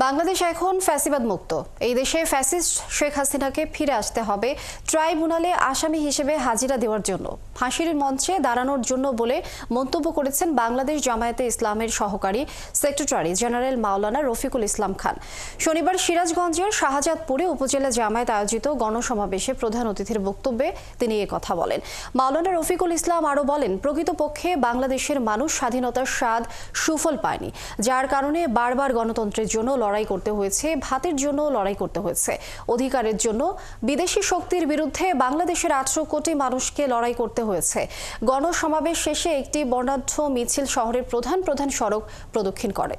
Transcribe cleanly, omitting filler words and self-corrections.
বাংলাদেশ এখন ফ্যাসিবাদ মুক্ত। এই দেশে ফ্যাসিস্ট শেখ হাসিনাকে ফিরে আসতে হবে ট্রাইব্যুনালে আসামি হিসেবে হাজিরা দেওয়ার জন্য, ফাঁসির মঞ্চে দাঁড়ানোর জন্য বলে মন্তব্য করেছেন বাংলাদেশ জামায়াতে ইসলামের সহকারী সেক্রেটারি জেনারেল মাওলানা রফিকুল ইসলাম খান। শনিবার সিরাজগঞ্জের শাহজাদপুরে উপজেলা জামায়াত আয়োজিত গণসমাবেশে প্রধান অতিথির বক্তব্যে তিনি এ কথা বলেন। মাওলানা রফিকুল ইসলাম আরও বলেন, প্রকৃতপক্ষে বাংলাদেশের মানুষ স্বাধীনতার স্বাদ সুফল পায়নি, যার কারণে বারবার গণতন্ত্রের জন্য লড়াই করতে হয়েছে, ভাতের জন্য লড়াই করতে হয়েছে, অধিকারের জন্য বিদেশি শক্তির বিরুদ্ধে বাংলাদেশের 18 কোটি মানুষকে লড়াই করতে হয়েছে। গণসমাবেশ শেষে একটি বর্ণাঢ্য মিছিল শহরের প্রধান সড়ক প্রদক্ষিণ করে।